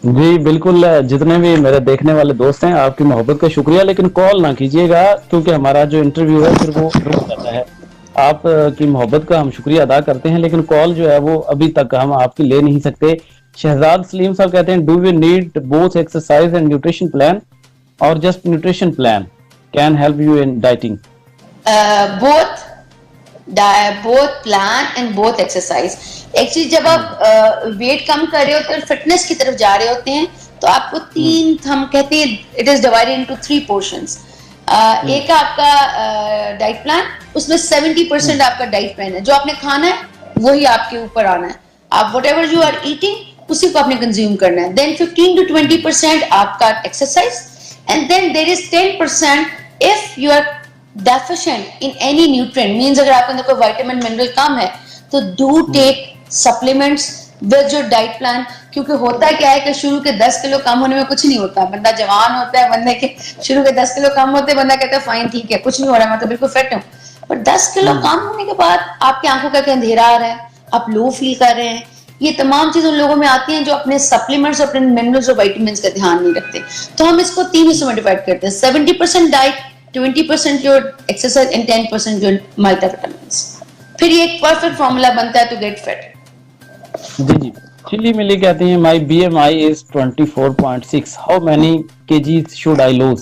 जी बिल्कुल, जितने भी मेरे देखने वाले दोस्त हैं आपकी मोहब्बत का शुक्रिया, लेकिन कॉल ना कीजिएगा क्योंकि हमारा जो इंटरव्यू है फिर वो रुक जाता है। आप की मोहब्बत का हम शुक्रिया अदा करते हैं, लेकिन कॉल जो है वो अभी तक हम आपकी ले नहीं सकते। शहजाद सलीम साहब कहते हैं, do we need both exercise and nutrition plan और just nutrition plan can help you in dieting? Both both plan and both exercise. Actually जब आप वेट कम कर रहे होते हैं और फिटनेस की तरफ जा रहे होते हैं तो आपको तीन, हम कहते हैं it is divided into 3 portions. एक है आपका डाइट प्लान, उसमें 70% आपका डाइट प्लान है, जो आपने खाना है वही आपके ऊपर आना है। आप whatever you are eating उसी को आपने कंज्यूम करना है। देन 15 to 20% आपका exercise, and then there is 10% if you are deficient in any nutrient, means अगर आपके अंदर कोई विटामिन मिनरल कम है तो do take supplements with your diet plan. क्योंकि होता है क्या है कि शुरू के 10 किलो कम होने में कुछ नहीं होता, बंदा जवान होता है, बंदे के शुरू के 10 किलो कम होते हैं, बंदा कहता है फाइन ठीक है कुछ नहीं हो रहा, मैं तो बिल्कुल फिट हूँ। पर 10 किलो कम होने के बाद आपकी आंखों का अंधेरा आ रहा है, आप लो फील कर रहे हैं, ये तमाम चीजें उन लोगों में आती हैं जो अपने सप्लीमेंट्स, अपने मिनरल्स और विटामिन्स का ध्यान नहीं रखते। तो हम इसको 3 हिस्सों में डिवाइड करते हैं, 70% diet, 20% your exercise and 10% your multivitamins. फिर ये एक परफेक्ट फॉर्मूला बनता है टू गेट फिट। जी जी। चिल्ली मिली कहती हैं, my BMI is 24.6, how many kgs should I lose?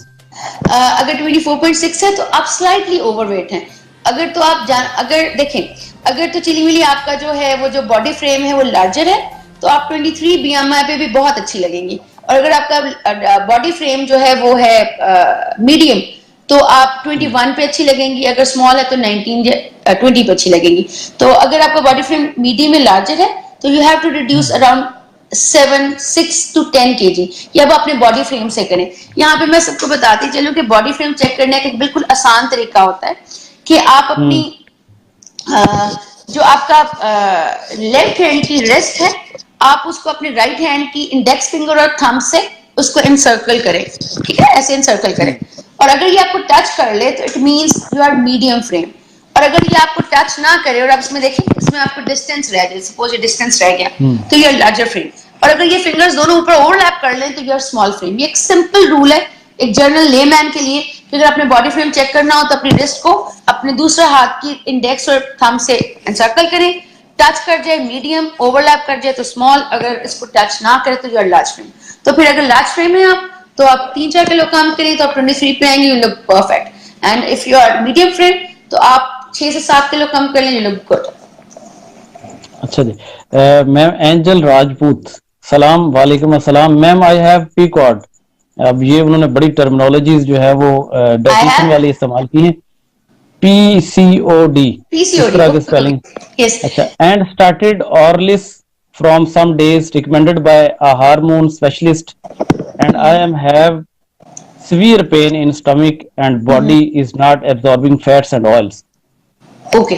अगर 24.6 है तो आप स्लाइटली ओवरवेट हैं। अगर तो आप अगर देखें, अगर तो चिली मिली आपका जो है वो जो बॉडी फ्रेम है वो लार्जर है तो आप 23 BMI पे भी बहुत अच्छी लगेंगी। और अगर आपका बॉडी फ्रेम जो है वो है मीडियम तो आप 21 पे अच्छी लगेंगी, अगर स्मॉल है तो 19 या 20 पे अच्छी लगेंगी। तो अगर आपका बॉडी फ्रेम मीडियम में लार्जर है तो you have to reduce around 6 to 10 kg। ये अब अपने बॉडी फ्रेम से करें। यहाँ पे मैं सबको बताती चलूं कि बॉडी फ्रेम चेक करने का एक बिल्कुल आसान तरीका होता है कि आप अपनी जो आपका लेफ्ट हैंड की रिस्ट है, आप उसको अपने राइट हैंड की इंडेक्स फिंगर और थंब से उसको इनसर्कल करें, ठीक है, ऐसे इनसर्कल करें। और अगर ये आपको टच कर ले तो it means you are medium frame. और अगर ये आपको टच ना करे और आप इसमें देखें इसमें आपको डिस्टेंस रह जाए, सपोज ये डिस्टेंस रह गया तो ये लार्जर फ्रेम। और अगर ये फिंगर्स दोनों ऊपर ओवरलैप कर लें तो ये स्मॉल फ्रेम। ये एक सिंपल रूल है एक जर्नल लेमैन के लिए कि अगर अपने बॉडी फ्रेम चेक करना हो तो अपनी रिस्ट को अपने दूसरे हाथ की इंडेक्स और थंब से एनसर्कल करें, टच कर जाए मीडियम, ओवरलैप कर जाए तो स्मॉल, अगर इसको टच ना करे तो यूर लार्ज फ्रेम। तो फिर अगर लार्ज फ्रेम है आप तो आप 3-4 किलो कम करें तो आप 23 पे आएंगे, you look perfect. And if you are medium frame तो आप 6 से 7 किलो कम कर लें, यू लुक गुड। अच्छा जी। मैम एंजल राजपूत, सलाम वालेकुम अस्सलाम मैम, आई हैव पीकॉड। अब ये उन्होंने बड़ी टर्मिनोलॉजीज जो है वो डाइटिशियन वाली इस्तेमाल की हैं। PCOD इस तरह की स्पेलिंग। यस। अच्छा, and started Orlis from some days recommended by a hormone specialist and I am have severe pain in stomach and body is not absorbing fats and oils. Okay,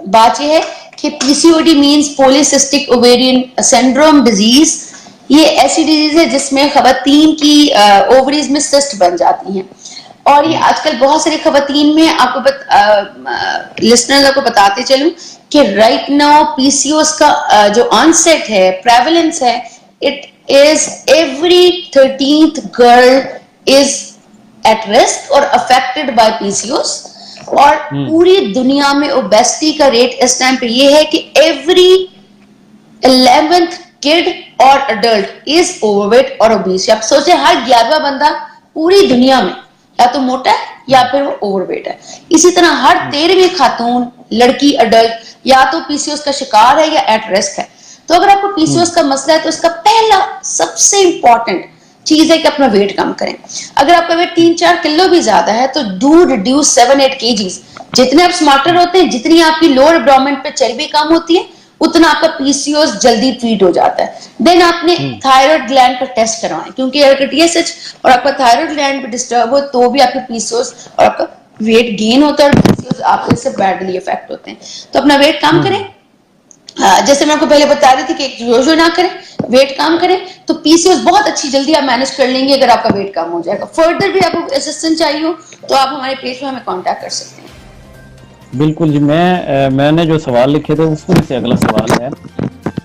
बात यह है कि PCOD means polycystic ovarian syndrome disease. ये ऐसी disease है जिसमें खवातीन की ओवरीज में सिस्ट बन जाती हैं। और ये आजकल बहुत सारी खवातीन में आपको लिसनर्स को बताते चलूं कि राइट नाउ पीसीओएस का जो ऑनसेट है, प्रेवलेंस है, it is every 13th girl is at risk or affected by PCOS। और पूरी दुनिया में ओबेसिटी का रेट इस टाइम पे ये है कि every 11th kid और adult is overweight और obese। आप सोचे हर 11वां बंदा पूरी दुनिया में या तो मोटा है या फिर वो ओवरवेट है। इसी तरह हर 13वीं खातून लड़की अडल्ट या तो पीसीओएस का शिकार है या एट रिस्क है। तो अगर आपको पीसीओएस का मसला है तो इसका पहला सबसे इंपॉर्टेंट चीज है कि अपना वेट कम करें। अगर आपका वेट 3-4 किलो भी ज्यादा है तो डू रिड्यूस 7-8 kgs। जितने आप स्मार्टर होते हैं, जितनी आपकी लोअर एब्डोमेन पे चर्बी कम होती है, उतना आपका पीसीओएस जल्दी ट्रीट हो जाता है। देन आपने थायराइड ग्लैंड का टेस्ट करवाएं, क्योंकि अगर टीएसएच और आपका थायराइड ग्लैंड पे डिस्टर्ब हो तो भी आपके पीसीओएस और आपका वेट गेन होता है और पीसीओएस आपके से बैडली इफेक्ट होते हैं। तो अपना वेट कम करें। जैसे मैं आपको पहले बता रही थी कि जो ना करें, वेट कम करें तो पीसीओएस बहुत अच्छी जल्दी आप मैनेज कर लेंगे अगर आपका वेट कम हो जाएगा। फर्दर भी आपको असिस्टेंस चाहिए हो तो आप हमारे पेज पे हमें कांटेक्ट कर सकते हैं। बिल्कुल जी। मैंने जो सवाल लिखे थे उसमें से अगला सवाल है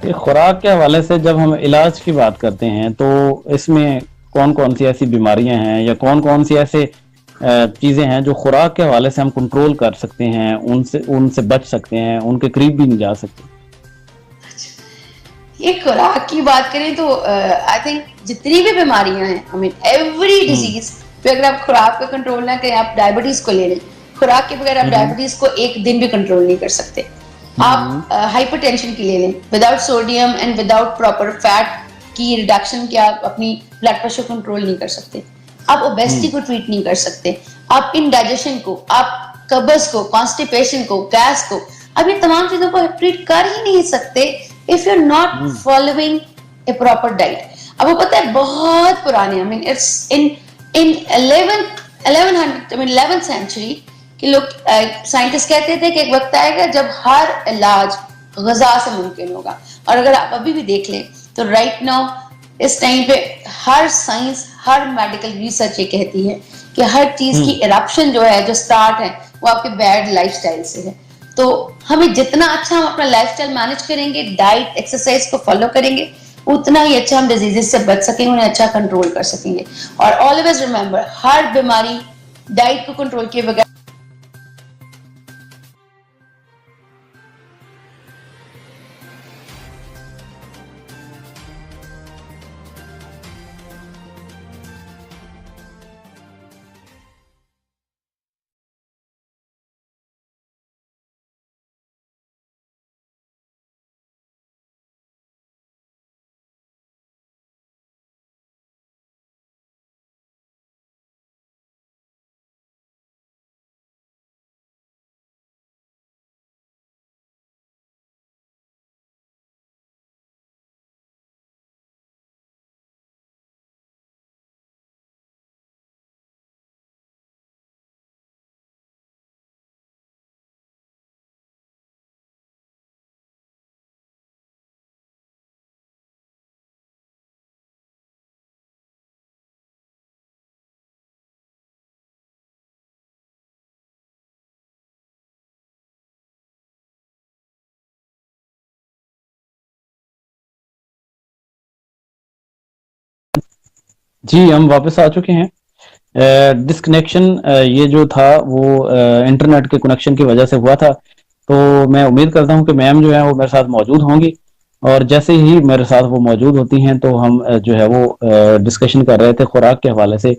कि खुराक के हवाले से जब हम इलाज की बात करते हैं तो इसमें कौन कौन सी ऐसी बीमारियां हैं या कौन कौन सी ऐसे चीजें हैं जो खुराक के हवाले से हम कंट्रोल कर सकते हैं, उनसे उनसे बच सकते हैं, उनके करीब भी नहीं जा सकते? ये खुराक की बात करें तो आई थिंक जितनी भी बीमारियां हैं, आई मीन एवरी डिजीज पे अगर आप खुराक पे कंट्रोल ना करें, आप डायबिटीज को ले लें, खुराक के बगैर आप डायबिटीज को एक दिन भी कंट्रोल नहीं कर सकते। आप हाइपरटेंशन की ले लें, without sodium and without proper fat की रिडक्शन के आप अपनी ब्लड प्रेशर कंट्रोल नहीं कर सकते। आप ओबेसिटी को ट्रीट नहीं कर सकते। आप इनडाइजेशन को, आप कब्ज को, कॉन्स्टिपेशन को, गैस को, आप ये तमाम चीजों को ट्रीट कर ही नहीं सकते if you are not following a proper diet. अब वो पता है बहुत पुराने, I mean it's in 11th century कि लोग साइंटिस्ट कहते थे कि एक वक्त आएगा जब हर इलाज ग़िज़ा से मुमकिन होगा। और अगर आप अभी भी देख लें तो राइट नाउ इस टाइम पे हर साइंस, हर मेडिकल रिसर्च ये कहती है कि हर चीज की इरप्शन जो है, जो स्टार्ट है, वो आपके बैड लाइफस्टाइल से है। तो हमें जितना अच्छा हम अपना लाइफस्टाइल मैनेज करेंगे, डाइट एक्सरसाइज को फॉलो करेंगे, उतना ही अच्छा हम डिजीजेस से बच सकेंगे, उन्हें अच्छा कंट्रोल कर सकेंगे। और ऑलवेज रिमेंबर, हर बीमारी डाइट को कंट्रोल किए बगैर जी, हम वापस आ चुके हैं। डिस्कनेक्शन ये जो था वो इंटरनेट के कनेक्शन की वजह से हुआ था। तो मैं उम्मीद करता हूं कि मैम जो है वो मेरे साथ मौजूद होंगी, और जैसे ही मेरे साथ वो मौजूद होती हैं तो हम जो है वो डिस्कशन कर रहे थे खुराक के हवाले से।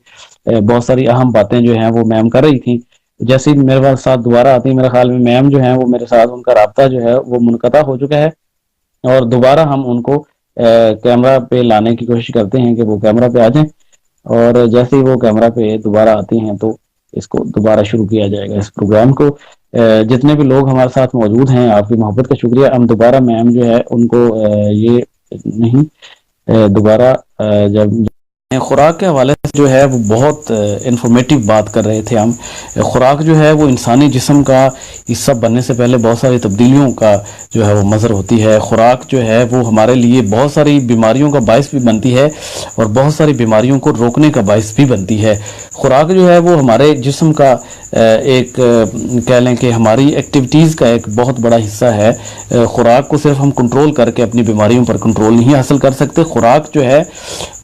बहुत सारी अहम बातें जो हैं वो मैम कर रही थी। जैसे ही मेरे पास साथ दोबारा आती, मेरे ख्याल में मैम जो है वो मेरे साथ, उनका राब्ता जो है वो मुनक़ता हो चुका है, और दोबारा हम उनको कैमरा पे लाने की कोशिश करते हैं कि वो कैमरा पे आ जाएं। और जैसे ही वो कैमरा पे दोबारा आती हैं तो इसको दोबारा शुरू किया जाएगा, इस प्रोग्राम को। जितने भी लोग हमारे साथ मौजूद हैं, आपकी मोहब्बत का शुक्रिया। हम दोबारा मैम जो है उनको ये नहीं दोबारा जब खुराक के हवाले से जो है वो बहुत इंफॉर्मेटिव बात कर रहे थे हम। खुराक जो है वो इंसानी जिस्म का हिस्सा बनने से पहले बहुत सारी तब्दीलियों का जो है वो मज़र होती है। खुराक जो है वो हमारे लिए बहुत सारी बीमारियों का बायस भी बनती है, और बहुत सारी बीमारियों को रोकने का बायस भी बनती है। खुराक जो है वो हमारे जिस्म का एक कह लें कि हमारी एक्टिविटीज़ का एक बहुत बड़ा हिस्सा है। खुराक को सिर्फ हम कंट्रोल करके अपनी बीमारियों पर कंट्रोल नहीं हासिल कर सकते। खुराक जो है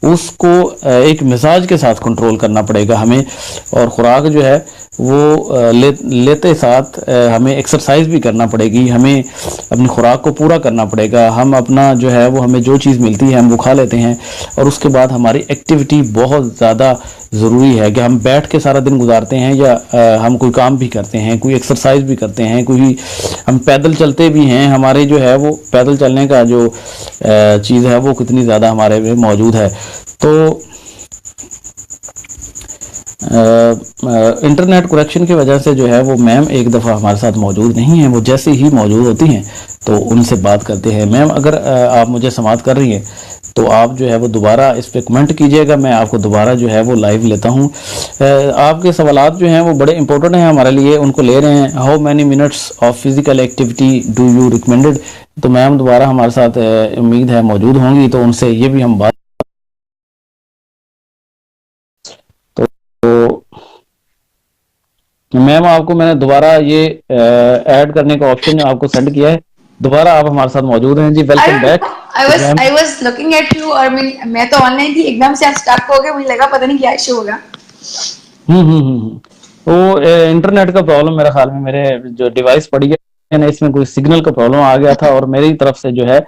उसको एक मिजाज के साथ कंट्रोल करना पड़ेगा हमें। और खुराक जो है वो लेते साथ हमें एक्सरसाइज भी करना पड़ेगी, हमें अपनी खुराक को पूरा करना पड़ेगा। हम अपना जो है वो, हमें जो चीज़ मिलती है हम वो खा लेते हैं, और उसके बाद हमारी एक्टिविटी बहुत ज़्यादा ज़रूरी है कि हम बैठ के सारा दिन गुजारते हैं, या हम कोई काम भी करते हैं, कोई एक्सरसाइज भी करते हैं, कोई हम पैदल चलते भी हैं। हमारे जो है वो पैदल चलने का जो चीज़ है वो कितनी ज़्यादा हमारे में मौजूद है। तो इंटरनेट कनेक्शन की वजह से जो है वो मैम एक दफ़ा हमारे साथ मौजूद नहीं है। वो जैसे ही मौजूद होती हैं तो उनसे बात करते हैं। मैम, अगर आप मुझे समाअत कर रही हैं तो आप जो है वो दोबारा इस पे कमेंट कीजिएगा, मैं आपको दोबारा जो है वो लाइव लेता हूँ। आपके सवालात जो हैं वो बड़े इंपॉर्टेंट हैं हमारे लिए, उनको ले रहे हैं। How many minutes of physical activity do you recommended? तो मैम दोबारा हमारे साथ उम्मीद है मौजूद होंगी, तो उनसे ये भी हम बात। तो मैम, आपको मैंने दोबारा ये ऐड करने का ऑप्शन आपको सेंड किया है। दोबारा आप हमारे साथ मौजूद हैं जी, welcome back. I was looking at you और मैं तो ऑनलाइन थी, एकदम से आप स्टक हो गए, मुझे लगा पता नहीं क्या इशू होगा। तो इंटरनेट का प्रॉब्लम मेरे ख्याल में मेरे जो डिवाइस पड़ी है ना, इसमें कोई सिग्नल का प्रॉब्लम आ गया था और मेरी तरफ से जो है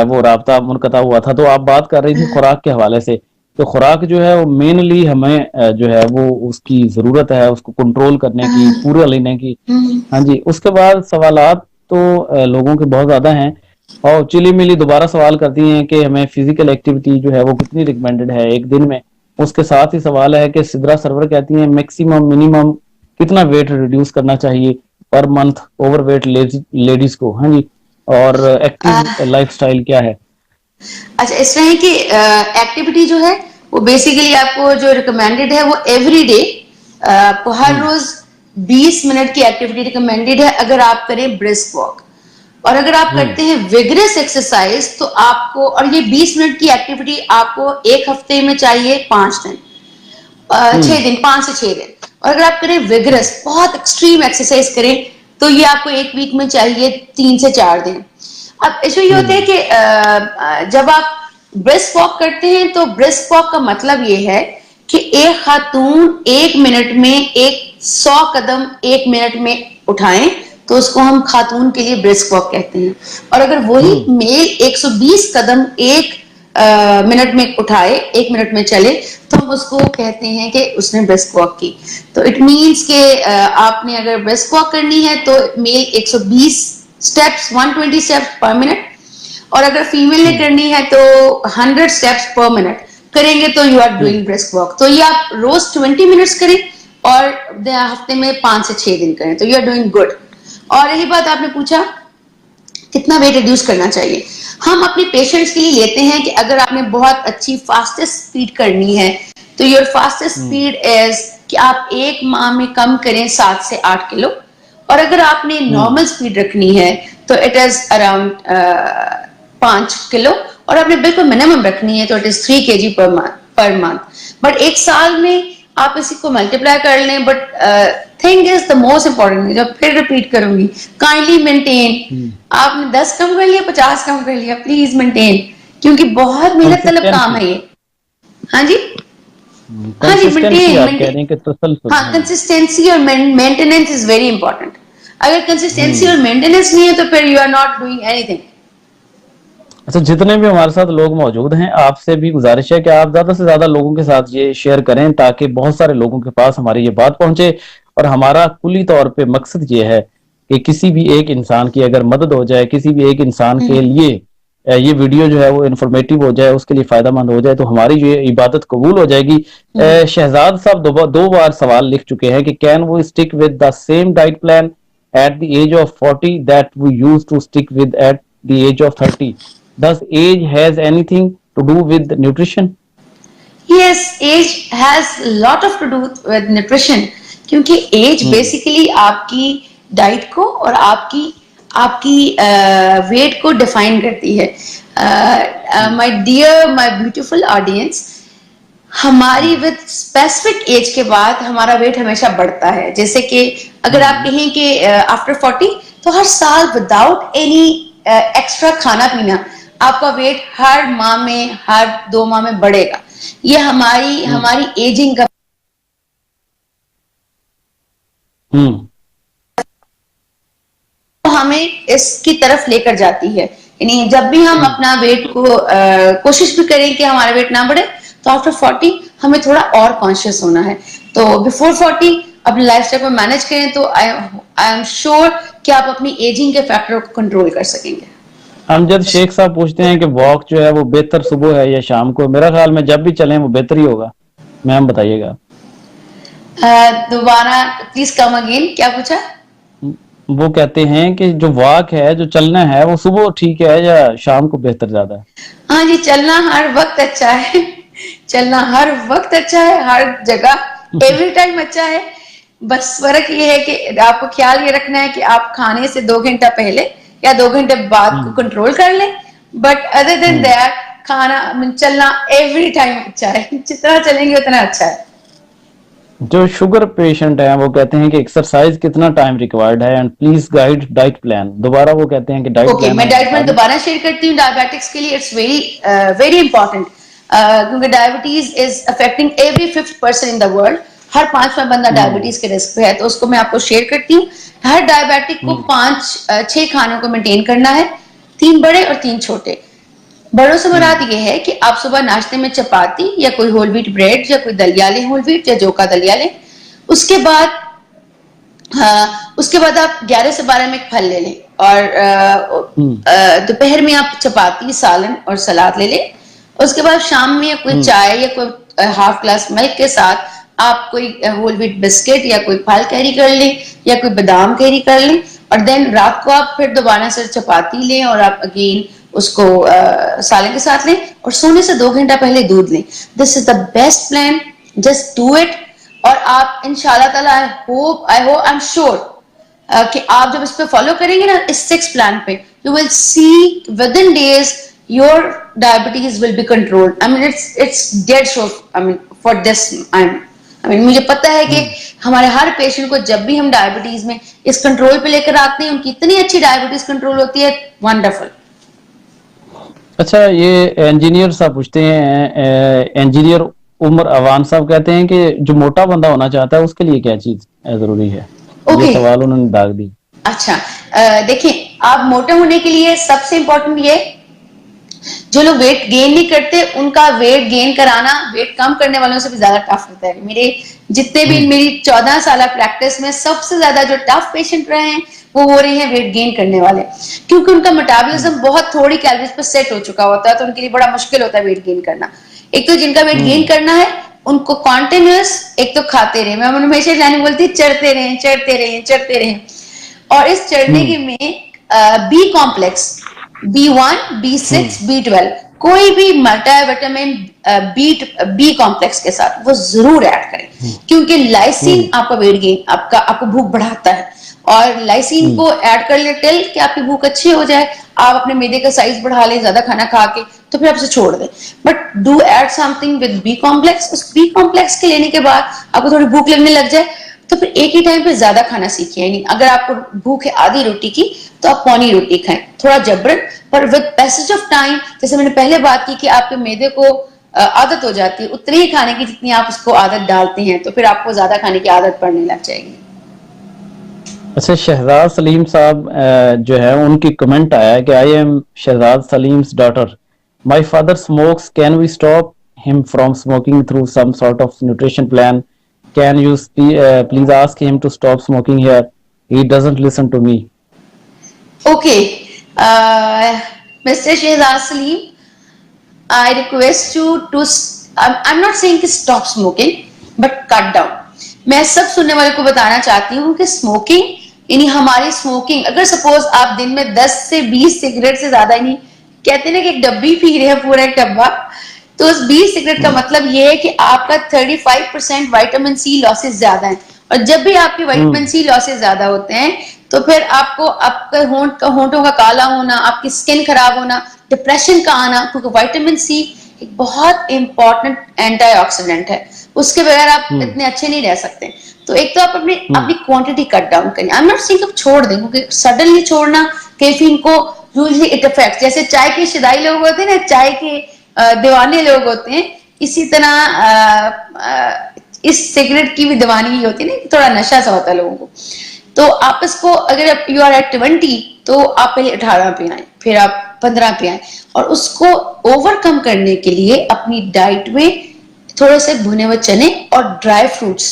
वो राब्ता मुनक़ता हुआ था। तो आप बात कर रही थी खुराक के हवाले से। तो खुराक जो है वो मेनली हमें जो है वो उसकी ज़रूरत है उसको कंट्रोल करने की, पूरा लेने की। हाँ जी, उसके बाद सवालात तो लोगों के बहुत ज़्यादा हैं और चिली मिली दोबारा सवाल करती हैं कि हमें फिजिकल एक्टिविटी जो है वो कितनी रिकमेंडेड है एक दिन में। उसके साथ ही सवाल है कि सिद्रा सरवर कहती हैं मैक्सिमम मिनिमम कितना वेट रिड्यूस करना चाहिए per month over weight ladies को। हाँ जी, और एक्टिव लाइफस्टाइल क्या है? अच्छा, इस तरह है कि एक्टिविटी जो है वो बेसिकली आपको जो रिकमेंडेड है वो एवरी डे, आपको हर रोज 20 मिनट की एक्टिविटी रिकमेंडेड है अगर आप करें ब्रिस्क वॉक। और अगर आप करते हैं विगरस एक्सरसाइज तो आपको, और ये 20 मिनट की एक्टिविटी आपको एक हफ्ते में चाहिए 5 दिन, 6 दिन, 5 से 6 दिन। और अगर आप करें विगरस बहुत एक्सट्रीम एक्सरसाइज करें तो ये आपको एक वीक में चाहिए 3 से 4 दिन। अब इशू ये होता है कि जब आप ब्रिस्क वॉक करते हैं तो ब्रिस्क वॉक का मतलब ये है कि एक खातून 1 मिनट में 100 कदम 1 मिनट में उठाएं तो उसको हम खातून के लिए ब्रिस्क वॉक कहते हैं। और अगर वही मेल 120 कदम 1 मिनट में उठाए, 1 मिनट में चले, तो हम उसको कहते हैं कि उसने ब्रिस्क वॉक की। तो इट मीन्स के आपने अगर ब्रिस्क वॉक करनी है तो male 120 steps 120 steps per minute, और अगर फीमेल ने करनी है तो 100 स्टेप्स पर मिनट करेंगे तो you are doing brisk walk. तो ये आप रोज 20 मिनट्स करें और हफ्ते में 5 से 6 दिन करें तो यू आर डूइंग गुड। और यही बात आपने पूछा कितना वेट रिड्यूस करना चाहिए, हम अपने पेशेंट्स के लिए लेते हैं कि अगर आपने बहुत अच्छी फास्टेस्ट स्पीड करनी है तो योर फास्टेस्ट स्पीड इज कि आप एक माह में कम करें 7 से 8 किलो, और अगर आपने नॉर्मल स्पीड रखनी है तो इट इज अराउंड 5 किलो, और आपने बिल्कुल मिनिमम रखनी है तो it is 3 kg per month. But एक साल में आप इसी को मल्टीप्लाई कर लें। But thing is the most important, जब फिर रिपीट करूंगी, काइंडली मेंटेन। आपने 10 कम कर लिया, 50 कम कर लिया, प्लीज मेंटेन, क्योंकि बहुत मेहनत तलब काम है ये। हाँ जी, हाँ जी, मेंटेन। हाँ, कंसिस्टेंसी और मेंटेनेंस इज वेरी इंपॉर्टेंट। अगर कंसिस्टेंसी और मेंटेनेंस नहीं है तो फिर you are not doing anything. अच्छा, जितने भी हमारे साथ लोग मौजूद हैं, आपसे भी गुजारिश है कि आप ज्यादा से ज्यादा लोगों के साथ ये शेयर करें ताकि बहुत सारे लोगों के पास हमारी ये बात पहुंचे। और हमारा कुली तौर पे मकसद ये है कि किसी भी एक इंसान की अगर मदद हो जाए, किसी भी एक इंसान के लिए ये वीडियो जो है वो इन्फॉर्मेटिव हो जाए, उसके लिए फायदेमंद हो जाए, तो हमारी ये इबादत कबूल हो जाएगी। शहजाद साहब दो बार सवाल लिख चुके हैं कि कैन वो stick with the same diet plan at the age of 40 that we used to stick with at the age of 30? Does age has anything to do with nutrition? Yes, age has a lot of to do with nutrition, क्योंकि age basically आपकी diet को और आपकी weight को define करती है। My dear, my beautiful audience, हमारी with specific age के बाद हमारा वेट हमेशा बढ़ता है। जैसे कि अगर आप कहें कि आफ्टर 40 तो हर साल विदाउट एनी एक्स्ट्रा खाना पीना आपका वेट हर माह में, हर 2 माह में बढ़ेगा। ये हमारी एजिंग का तो हमें इसकी तरफ लेकर जाती है। यानी जब भी हम अपना वेट को कोशिश भी करें कि हमारा वेट ना बढ़े, तो आफ्टर 40 हमें थोड़ा और कॉन्शियस होना है। तो बिफोर 40 अपनी लाइफस्टाइल को मैनेज करें तो आई एम श्योर कि आप अपनी एजिंग के फैक्टर को कंट्रोल कर सकेंगे। अमजद शेख साहब पूछते हैं कि वॉक जो है वो बेहतर सुबह है या शाम को? मेरा ख्याल में जब भी चलें वो बेहतर ही होगा। मैम बताइएगा। दोबारा प्लीज कम अगेन, क्या पूछा? वो कहते हैं कि जो वॉक है, जो चलना है, वो सुबह ठीक है या शाम को बेहतर ज्यादा है? हाँ जी, चलना हर वक्त अच्छा है। चलना हर वक्त अच्छा है, हर जगह एवरी टाइम अच्छा है। बस फर्क ये है कि आपको ख्याल ये रखना है कि आप खाने से 2 घंटा पहले या 2 घंटे बाद को कंट्रोल कर लें। बट अदर देन दैट खाना चलना एवरी टाइम अच्छा है। जितना चलेंगे उतना अच्छा है। जो शुगर पेशेंट है वो कहते हैं कि एक्सरसाइज कितना टाइम रिक्वायर्ड है, and please guide diet plan. दोबारा वो कहते हैं कि डाइट ओके, प्लान मैं हमें डाइट बता में दें। दोबारा शेयर करती हूँ। डायबिटिक्स के लिए इट्स वेरी वेरी इंपॉर्टेंट, क्योंकि diabetes is affecting every 5th person in the world. हर 5वां बंदा डायबिटीज के रिस्क पे है, तो उसको मैं आपको शेयर करती हूँ। हर डायबिटिक को 5-6 खानों को मेंटेन करना है, 3 बड़े और 3 छोटे। बड़ों से मुराद ये है कि आप सुबह नाश्ते में चपाती या कोई होल व्हीट ब्रेड या कोई दलिया लें, होल व्हीट या जौ का दलिया लें। उसके बाद उसके बाद आप 11 से 12 में एक फल ले लें, और दोपहर में आप चपाती, सालन और सलाद ले लें। उसके बाद शाम में कोई चाय या कोई हाफ ग्लास मिल्क के साथ आप कोई होल व्हीट बिस्किट या कोई फल कैरी कर लें या कोई बादाम कैरी कर लें। और देन रात को आप फिर दोबारा से चपाती लें और आप अगेन उसको सालन के साथ लें, और सोने से 2 घंटा पहले दूध लें। This is the best plan, just do it. और आप इंशाल्लाह ताला, आई एम श्योर कि आप जब इस पे फॉलो करेंगे ना, इस 6 प्लान पे, you will see with in days your diabetes will be controlled. I mean it's dead sure. I mean for this मुझे पता है कि हमारे हर पेशेंट को जब भी हम डायबिटीज में इस कंट्रोल पे लेकर आते हैं, उनकी इतनी अच्छी डायबिटीज कंट्रोल होती है, वंडरफुल। अच्छा, ये इंजीनियर साहब पूछते हैं, इंजीनियर उमर अवान साहब कहते हैं कि जो मोटा बंदा होना चाहता है उसके लिए क्या चीज जरूरी है? ये सवाल उन्होंने दाग दी। अच्छा, देखिए, आप मोटे होने के लिए सबसे इंपॉर्टेंट ये, जो लोग वेट गेन नहीं करते उनका वेट गेन कराना वेट कम करने वालों से भी ज्यादा टफ होता है। मेरे जितने भी मेरी 14 साल प्रैक्टिस में सबसे ज्यादा जो टफ पेशेंट रहे हैं वो हो रहे हैं वेट गेन करने वाले, क्योंकि उनका मेटाबॉलिज्म बहुत थोड़ी कैलोरीज पर सेट हो चुका होता है, तो उनके लिए बड़ा मुश्किल होता है वेट गेन करना। एक तो जिनका वेट गेन करना है उनको कॉन्टिन्यूस एक तो खाते रहे, मैं हमेशा जाने बोलती चढ़ते रहे चढ़ते रहे चढ़ते रहे। और इस चढ़ने के में B complex, B1, B6, B12, कोई भी मल्टीविटामिन बी कॉम्प्लेक्स के साथ वो जरूर ऐड करें, क्योंकि लाइसिन आपका वेट गेन, आपको भूख बढ़ाता है। और लाइसिन को ऐड कर ले टिल कि आपकी भूख अच्छी हो जाए, आप अपने मैदे का साइज बढ़ा लें ज्यादा खाना खा के, तो फिर आप उसे छोड़ दें। But do add something with B complex. उस बी कॉम्प्लेक्स के लेने के बाद आपको थोड़ी भूख लगने लग जाए, तो फिर एक ही टाइम पे ज्यादा खाना सीखिए। यानी अगर आपको भूख है आधी रोटी की, तो आप पौनी रोटी खाएं, थोड़ा जबरन, पर विद पैसेज ऑफ टाइम, जैसे मैंने पहले बात की कि आपके मैदे को आदत हो जाती है उतनी ही खाने की जितनी आप उसको आदत डालते हैं, तो फिर आपको ज्यादा खाने की आदत पड़ने लग जाएगी। अच्छा, शहजाद सलीम साहब जो है उनकी कमेंट आया है कि I am Shahzad Saleem's daughter, my father smokes, can we stop him from smoking through some sort of nutrition plan? Can you please ask him to stop smoking here, he doesn't listen to me. Okay, mister Shahzad Saleem, I request you to, I'm not saying कि stop smoking, but cut down। मैं सब सुनने वाले को बताना चाहती हूँ कि स्मोकिंग, यानी हमारी स्मोकिंग, अगर सपोज आप दिन में 10 से 20 सिगरेट से ज्यादा, नहीं कहते ना कि एक डब्बी पी रहे हैं पूरा एक डब्बा, तो उस 20 सिगरेट का मतलब ये है कि आपका 35% विटामिन सी लॉसेस ज्यादा है। और जब भी आपके विटामिन सी लॉसेस ज्यादा होते हैं, तो फिर आपको आपका होंठों का काला होना, आपकी स्किन खराब होना, डिप्रेशन का आना, क्योंकि विटामिन सी एक बहुत इंपॉर्टेंट एंटीऑक्सीडेंट है, उसके बगैर आप इतने अच्छे नहीं रह सकते। तो एक तो आप अपनी क्वांटिटी कट डाउन करें। आई एम नॉट सेइंग आप छोड़ दें, क्योंकि सडनली छोड़ना कैफीन को यूजुअली इट अफेक्ट्स, जैसे चाय के शिदाई लोग होते हैं ना, चाय के दीवाने लोग होते हैं, इसी तरह इस सिगरेट की भी दीवानी ही होती है ना, थोड़ा नशा सा होता है लोगों को। तो आप इसको, अगर यू आर एट 20, तो आप पहले 18 पे आए, फिर आप 15 पे आए, और उसको ओवरकम करने के लिए अपनी डाइट में थोड़े से भुने हुए चने और ड्राई फ्रूट्स,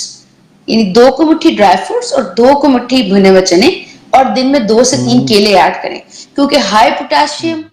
यानी 2 को मुट्ठी ड्राई फ्रूट्स और 2 को मुट्ठी भुने हुए चने, और दिन में 2 से 3 केले ऐड करें, क्योंकि हाई पोटेशियम